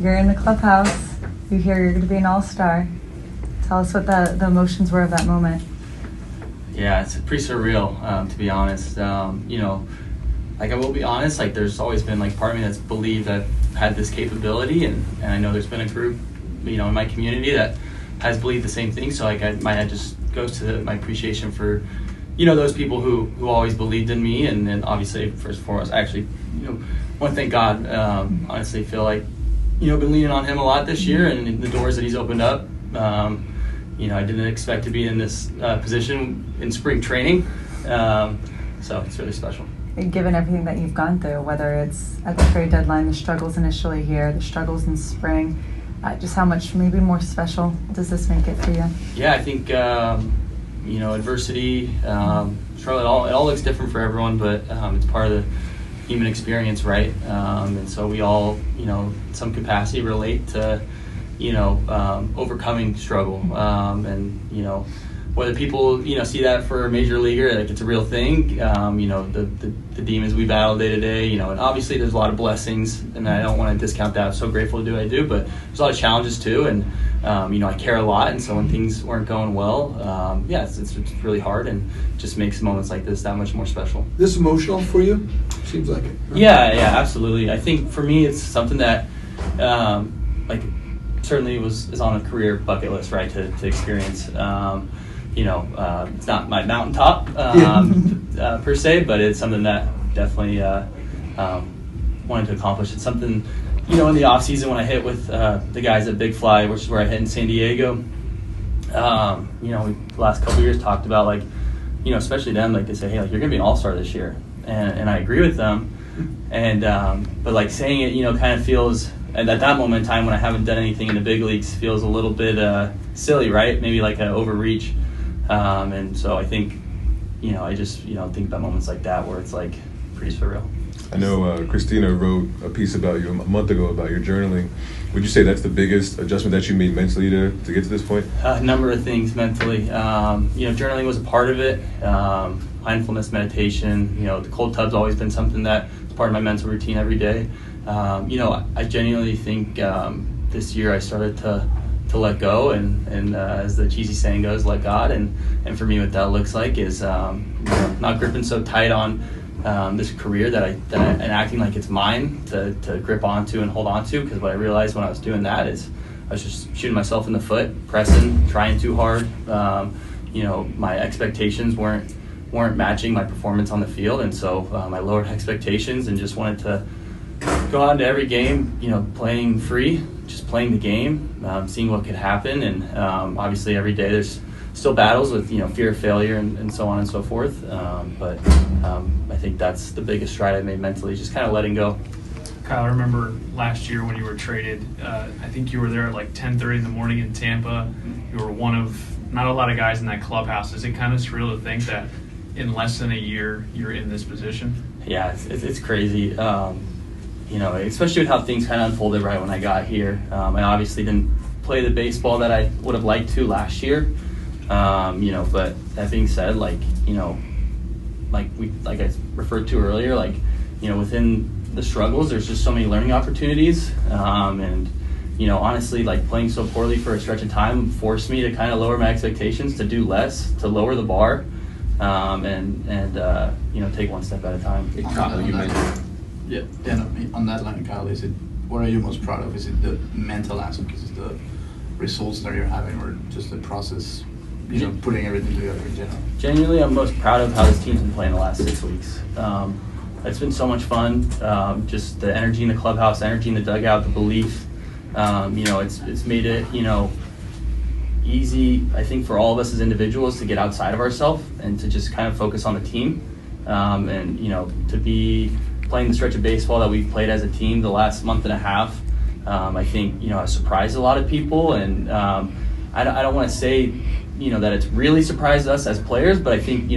You're in the clubhouse. You hear you're going to be an All-Star. Tell us what the emotions were of that moment. Yeah, it's pretty surreal, to be honest. I will be honest, there's always been part of me that's believed that I've had this capability, and I know there's been a group, in my community that has believed the same thing. So my head just goes to my appreciation for, those people who always believed in me, and then obviously first and foremost, I actually, want to thank God. Honestly, feel like, been leaning on Him a lot this year, and the doors that He's opened up. I didn't expect to be in this position in spring training, so it's really special. Given everything that you've gone through, whether it's at the trade deadline, the struggles initially here, the struggles in spring, just how much maybe more special does this make it for you? Yeah, I think adversity, struggle, it all looks different for everyone, but it's part of the human experience, right? And so we all, in some capacity relate to, overcoming struggle, and whether people see that for a major leaguer, it's a real thing. The demons we battle day to day, and obviously there's a lot of blessings, and I don't want to discount that. I'm so grateful to do what I do, but there's a lot of challenges too, and I care a lot, and so when things weren't going well, it's really hard, and just makes moments like this that much more special. This emotional for you? Seems like it. Right? Yeah, absolutely. I think for me, it's something that certainly is on a career bucket list, right? To experience. It's not my mountaintop per se, but it's something that definitely wanted to accomplish. It's something, in the off season when I hit with the guys at Big Fly, which is where I hit in San Diego. We the last couple of years talked about especially them, they say, hey, you're gonna be an All-Star this year, and I agree with them, and but saying it, kind of feels. And at that moment in time, when I haven't done anything in the big leagues, feels a little bit silly, right? Maybe an overreach. And so I think, I just, think about moments like that where it's pretty surreal. I know Christina wrote a piece about you a month ago about your journaling. Would you say that's the biggest adjustment that you made mentally to get to this point? A number of things mentally. Journaling was a part of it. Mindfulness, meditation, the cold tub's always been something that's part of my mental routine every day. I genuinely think this year I started to let go, and as the cheesy saying goes, let God. And for me, what that looks like is not gripping so tight on this career and acting like it's mine to grip onto and hold onto. Because what I realized when I was doing that is I was just shooting myself in the foot, pressing, trying too hard. My expectations weren't matching my performance on the field, and so I lowered expectations and just wanted to go out into every game, playing free, just playing the game, seeing what could happen, and obviously every day there's still battles with fear of failure and so on and so forth. But I think that's the biggest stride I made mentally, just kind of letting go. Kyle, I remember last year when you were traded, I think you were there at 10:30 in the morning in Tampa. You were one of not a lot of guys in that clubhouse. Is it kind of surreal to think that in less than a year you're in this position? Yeah, it's crazy. Especially with how things kind of unfolded right when I got here. I obviously didn't play the baseball that I would have liked to last year. But that being said, like I referred to earlier, within the struggles, there's just so many learning opportunities. Honestly, playing so poorly for a stretch of time forced me to kind of lower my expectations, to do less, to lower the bar, and take one step at a time. Kyle, you mentioned. Yeah, on that line, Kyle, what are you most proud of? Is it the mental aspect? Is it the results that you're having, or just the process, putting everything together in general? Genuinely, I'm most proud of how this team's been playing the last 6 weeks. It's been so much fun. Just the energy in the clubhouse, energy in the dugout, the belief. It's made it, easy, I think, for all of us as individuals to get outside of ourselves and to just kind of focus on the team. To be playing the stretch of baseball that we've played as a team the last month and a half, I think, has surprised a lot of people. And I don't want to say, that it's really surprised us as players, but I think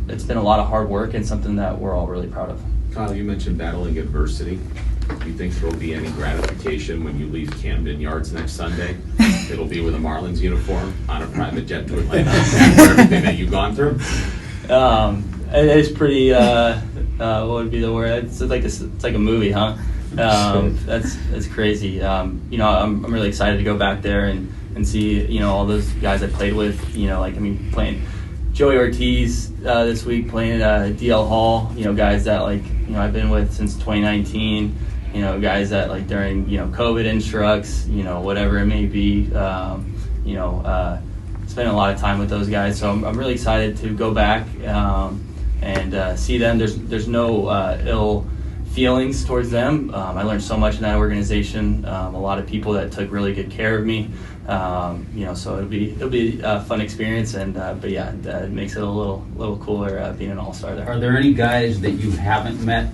it's been a lot of hard work and something that we're all really proud of. Kyle, you mentioned battling adversity. Do you think there will be any gratification when you leave Camden Yards next Sunday? It'll be with a Marlins uniform on a private jet to Atlanta after everything that you've gone through? It's pretty, what would be the word? It's like a movie, huh? That's crazy. You know, I'm really excited to go back there and see, you know, all those guys I played with. You know, like, I mean, playing Joey Ortiz this week, playing DL Hall. You know, guys that, like, you know, I've been with since 2019. You know, guys that, like, during, you know, COVID instructs, you know, whatever it may be. You know, spending a lot of time with those guys. So I'm really excited to go back and see them. There's no ill feelings towards them. I learned so much in that organization. A lot of people that took really good care of me. You know, so it'll be a fun experience. And but yeah, it makes it a little cooler being an All-Star there. Are there any guys that you haven't met?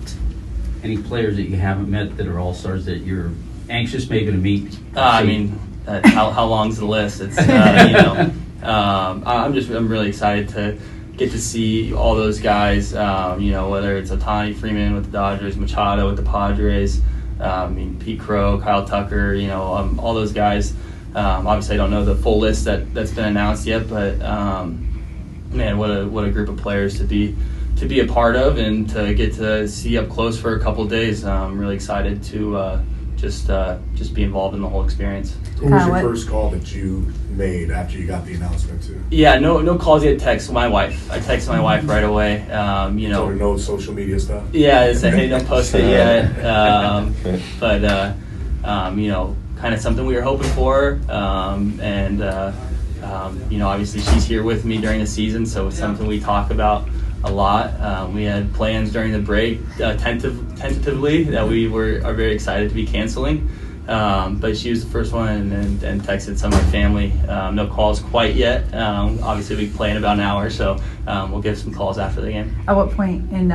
Any players that you haven't met that are All-Stars that you're anxious maybe to meet? I mean, how long's the list? It's you know, I'm really excited to get to see all those guys. You know, whether it's Ohtani Freeman with the Dodgers, Machado with the Padres, I mean, Pete Crow, Kyle Tucker. You know, all those guys. Obviously, I don't know the full list that's been announced yet, but man, what a group of players to be a part of and to get to see up close for a couple of days. I'm really excited to just be involved in the whole experience. Who was your first call that you made after you got the announcement to? Yeah, no calls yet. Text my wife. I texted my wife right away. You know, So no social media stuff. yeah, I said, hey, don't post it yet. But you know, kind of something we were hoping for. And you know, obviously she's here with me during the season, so it's something we talk about a lot. We had plans during the break, tentatively, that we are very excited to be canceling. But she was the first one and texted some of my family. No calls quite yet. Obviously, we play in about an hour, so we'll give some calls after the game. At what point in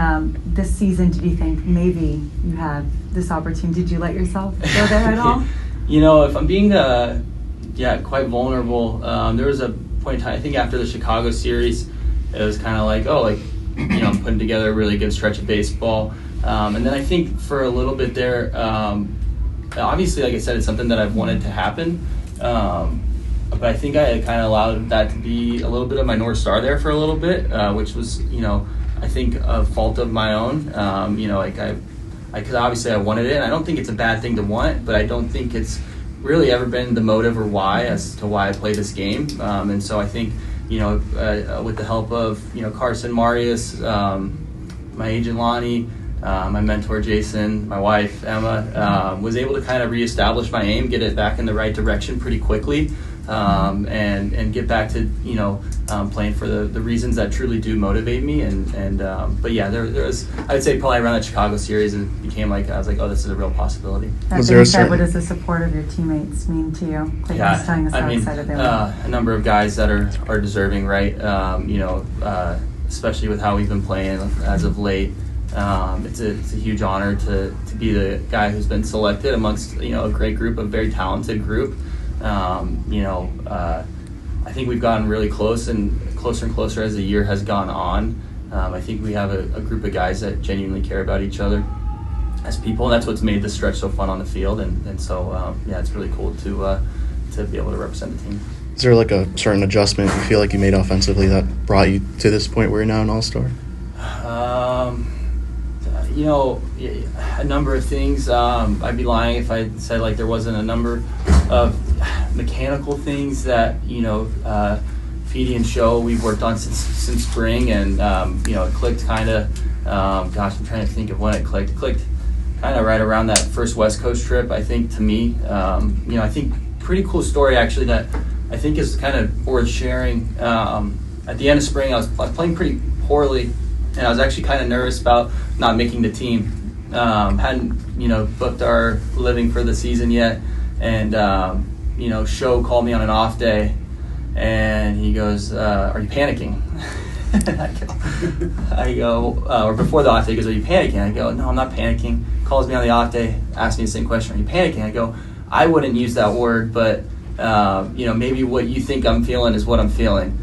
this season did you think maybe you had this opportunity? Did you let yourself go there at all? You know, if I'm being quite vulnerable, there was a point in time, I think after the Chicago series, it was kind of like, you know, I'm putting together a really good stretch of baseball. And then I think for a little bit there, obviously, like I said, it's something that I've wanted to happen. But I think I kind of allowed that to be a little bit of my North Star there for a little bit, which was, you know, I think a fault of my own. You know, like because obviously I wanted it, and I don't think it's a bad thing to want, but I don't think it's really ever been the motive or why as to why I play this game. And so I think, you know, with the help of, you know, Carson Marius, my agent Lonnie, my mentor Jason, my wife Emma, was able to kind of reestablish my aim, get it back in the right direction pretty quickly, and get back to, you know, playing for the reasons that truly do motivate me. But yeah, there was, I would say probably around that Chicago series, it became like, I was like, oh, this is a real possibility. That being said, what does the support of your teammates mean to you? Clayton was telling us how excited they were. A number of guys that are deserving, right? You know, especially with how we've been playing as of late. It's a huge honor to be the guy who's been selected amongst, you know, a great group, a very talented group. You know, I think we've gotten really closer and closer as the year has gone on. I think we have a group of guys that genuinely care about each other as people, and that's what's made the stretch so fun on the field. And so, yeah, it's really cool to be able to represent the team. Is there like a certain adjustment you feel like you made offensively that brought you to this point where you're now an All-Star? You know, a number of things. I'd be lying if I said like there wasn't a number of mechanical things that, you know, Feedy and Show we've worked on since spring, and you know, it clicked kind of. Gosh, I'm trying to think of when it clicked. It clicked kind of right around that first West Coast trip, I think, to me. You know, I think pretty cool story actually that I think is kind of worth sharing. At the end of spring, I was playing pretty poorly, and I was actually kind of nervous about not making the team. Hadn't, you know, booked our living for the season yet, and you know, Show called me on an off day, and he goes, "Are you panicking?" I go, or before the off day, he goes, "Are you panicking?" I go, "No, I'm not panicking." Calls me on the off day, asks me the same question, "Are you panicking?" I go, "I wouldn't use that word, but you know, maybe what you think I'm feeling is what I'm feeling."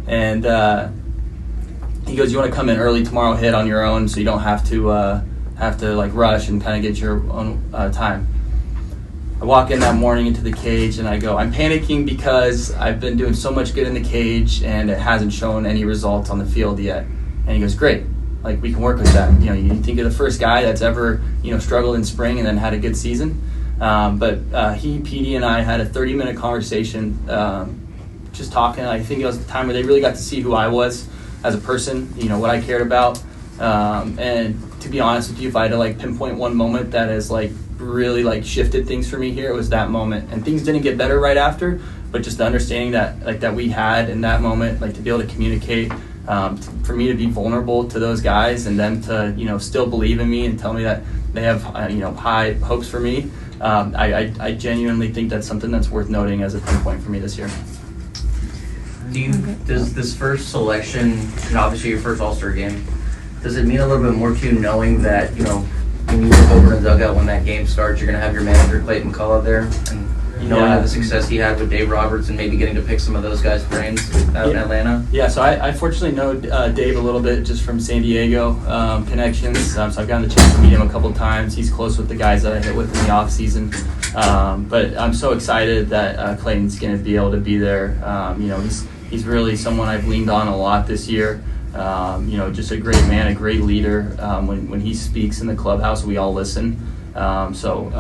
And he goes, "You want to come in early tomorrow, hit on your own, so you don't have to like rush and kind of get your own time." I walk in that morning into the cage and I go, "I'm panicking because I've been doing so much good in the cage and it hasn't shown any results on the field yet." And he goes, "Great. like we can work with that. You know, you think of the first guy that's ever, you know, struggled in spring and then had a good season. But he, PD, and I had a 30-minute conversation, just talking. I think it was the time where they really got to see who I was as a person, you know, what I cared about. And to be honest with you, if I had to like pinpoint one moment that has like really like shifted things for me here, it was that moment. And things didn't get better right after, but just the understanding that like that we had in that moment, like to be able to communicate, for me to be vulnerable to those guys and them to, you know, still believe in me and tell me that they have, you know, high hopes for me. I genuinely think that's something that's worth noting as a pinpoint for me this year. Does this first selection, and obviously your first All-Star game, does it mean a little bit more to you knowing that, you know, when you look over in the dugout when that game starts, you're going to have your manager Clayton McCullough there, and knowing the success he had with Dave Roberts and maybe getting to pick some of those guys' brains out in Atlanta? Yeah, so I fortunately know Dave a little bit just from San Diego connections. So I've gotten the chance to meet him a couple of times. He's close with the guys that I hit with in the off season. But I'm so excited that Clayton's going to be able to be there. You know, he's really someone I've leaned on a lot this year. You know, just a great man, a great leader. When he speaks in the clubhouse, we all listen. So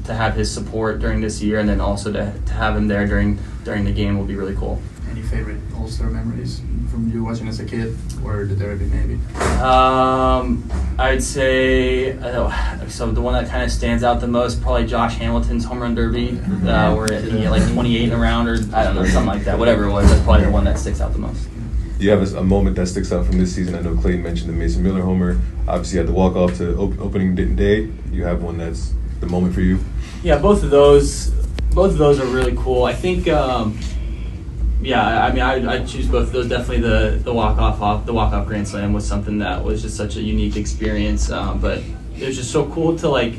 to have his support during this year, and then also to have him there during the game will be really cool. Any favorite All-Star memories from you watching as a kid, or did there be maybe? I'd say so. The one that kind of stands out the most, probably Josh Hamilton's home run derby, where he had like 28 in a round, or I don't know, something like that. Whatever it was, that's probably the one that sticks out the most. Do you have a moment that sticks out from this season? I know Clayton mentioned the Mason Miller homer. Obviously, you had the walk-off to opening day. You have one that's the moment for you? Yeah, both of those are really cool. I think, I mean, I'd choose both of those. Definitely the walk-off grand slam was something that was just such a unique experience. But it was just so cool to like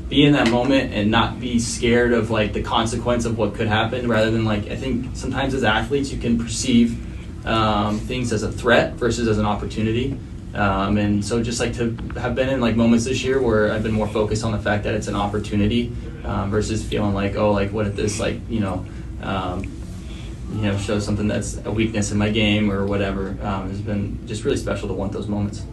be in that moment and not be scared of like the consequence of what could happen, rather than like, I think sometimes as athletes you can perceive things as a threat versus as an opportunity. And so just like to have been in like moments this year where I've been more focused on the fact that it's an opportunity versus feeling like, oh, like what if this like, shows something that's a weakness in my game or whatever, has been just really special to want those moments.